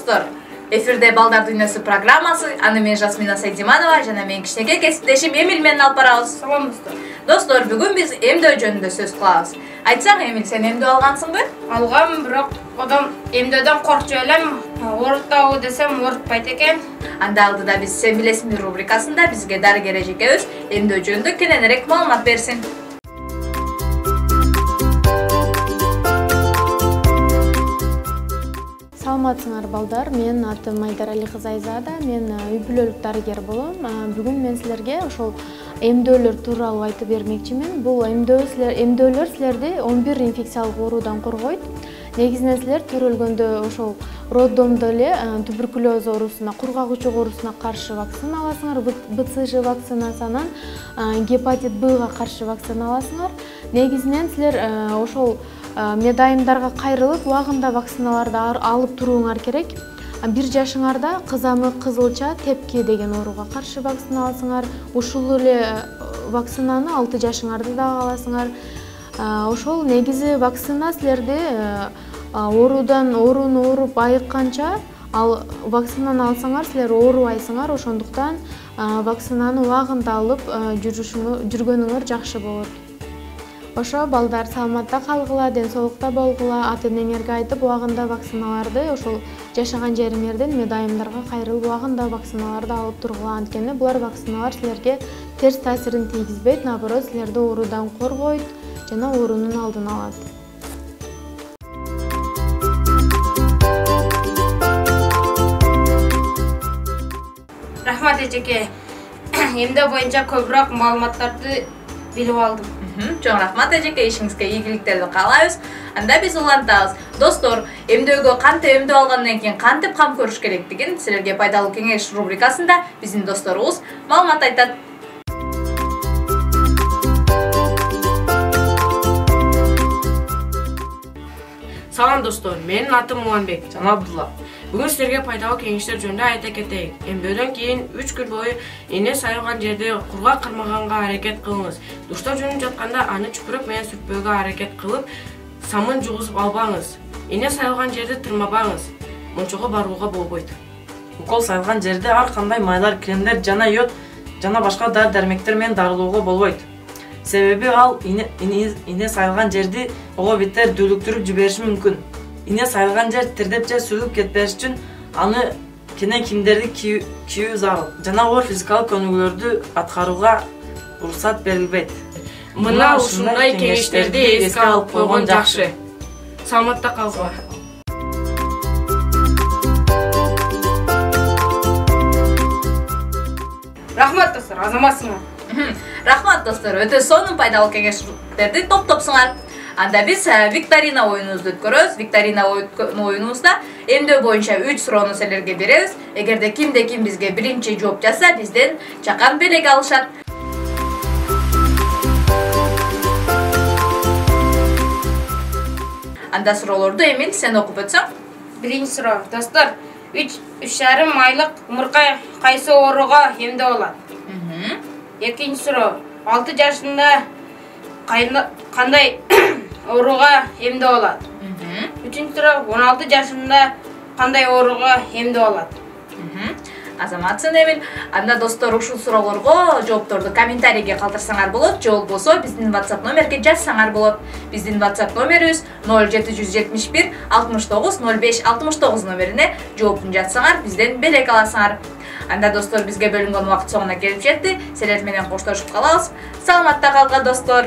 достор, эфирде Балдар Дүйнөсү программасы, аны мен Жасмина Сайдиманова жана мен кичинекей кесиптешим Эмил менен алып барабыз. Салам достор. Достор, бүгүн биз эмдөө жөнүндө сөз кылабыз. Айтсаң, Эмил, сен эмдөө алгансыңбы? Алгам, бирок одан эмдөөдөн коркчу элем. Оорутабы десем оорутпайт экен. Анда алдыда биз сен билесиңби рубрикасында бизге дарыгер эжекебиз эмдөө жөнүндө кененирээк маалымат берсин. Саламатсыңар балдар, мен атым Майдарали кызы Айзада, мен үй бүлөлүк дарыгер болом. Бүгүн мен силерге ошол эмдөөлөр тууралуу айтып бермекчимин. Бул эмдөөлөр силерди 11 инфекциялык оорудан коргойт. Негизинен силер төрөлгөндө ошол роддомдо эле туберкулез оорусуна, кургак оорусуна каршы вакцина аласыңар, БЦЖ вакцинасынан гепатит Б-га каршы вакцина аласыңар. Негизинен силер ошол медайымдарга кайрылып, убагында вакциналарды алып турууңар керек. 1 жашыңарда кызамык, кызылча, тепки деген ооруга каршы вакцина аласыңар. Ушул эле вакцинаны 6 жашыңарда да аласыңар. Ошол негизи вакцина силерди оорудан ооруп айыкканча, ал вакцинаны алсаңар силер оорубайсыңар. Ошондуктан вакцинаны убагында алып жүргөнүңөр жакшы болот. Ошо балдар саламатта калгыла, ден соолукта болгула, ата-энеңерге айтып убагында вакциналарды ошол жашаган жериңерден медайымдарга кайрылып убагында вакциналарды алып тургула. Анткени булар вакциналар силерге терс таасирин тийгизбейт, наоборот силерди оорудан коргойт жана оорунун алдын алат. Рахмат эжеке. Эмдөө боюнча көбүрөөк маалыматтарды билип алдым. Чоң рахмат эжеке, ишиңизге ийгиликтерди каалайбыз. Анда биз улантабыз. Достор, эмдөөгө кантип эмдөө алгандан кийин кантип кам көрүш керектигин силерге пайдалуу кеңеш рубрикасында биздин досторубуз маалымат айтат. Салам достор, менин атым Уланбек жана Абдулла. Бүгүн силерге пайдалуу кеңештер жөнүндө айта кетейик. Эмдөөдөн кийин 3 күн бою эне сайылган жерди кургак кармаганга аракет кылыңыз. Душта жуунуп жатканда аны чүпүрөк менен сүртпөөгө аракет кылып, самын жугузуп албаңыз. Эне сайылган жерди тырмабаңыз. Мончого барууга болбойт. Укол сайылган жерде ар кандай майлар, кремдер жана йод жана башка дары-дармектер менен дарылоого болбойт. Себеби ал ине сайылган жерди оголбиттер дүүлүктүрүп жибериши мүмкүн. Ине сайылган жер тирдеп же сүйүлүп кетпеш үчүн аны кене кийимдерди кийүү зарыл. Жана оор физикалык көнүгүүлөрдү аткарууга уруксат берилбейт. Мына ушундай кеңештерди эске алып койгон жакшы. Саламатта калгыла. Рахмат достор, азаматсыңар. Рахмат достор, өтө сонун пайдалуу кеңештерди топтопсуңар. Анда биз викторина оюнубузду өткөрөбүз. Викторина оюнубузда эмдөө боюнча 3 суроону силерге беребиз. Эгерде ким бизге биринчи жооп жазса, бизден чакан белек алышат. Анда суроолорду Эмил сен окуп өтсөң. Биринчи суроо. Достор, 3,5 айлык умурка кайсы ооруга эмдөө болот? Экинчи суроо. 6 жашында кандай ооруга эмдөө болот? Үчүнчү суроо. 16 жашында кандай ооруга эмдөө болот? Азаматсың Эмил. Анда достор, ушул суроолорго жоопторду комментарийге калтырсаңар болот, же болбосо биздин WhatsApp номерге жазсаңар болот. Биздин WhatsApp номерибиз 0771 69 05 69 номерине жоопун жазсаңар, бизден белек аласыңар. Анда достор, бизге бөлүнгөн убакыт соңуна келип жетти. Силер менен коштошуп калабыз. Саламатта калгыла достор.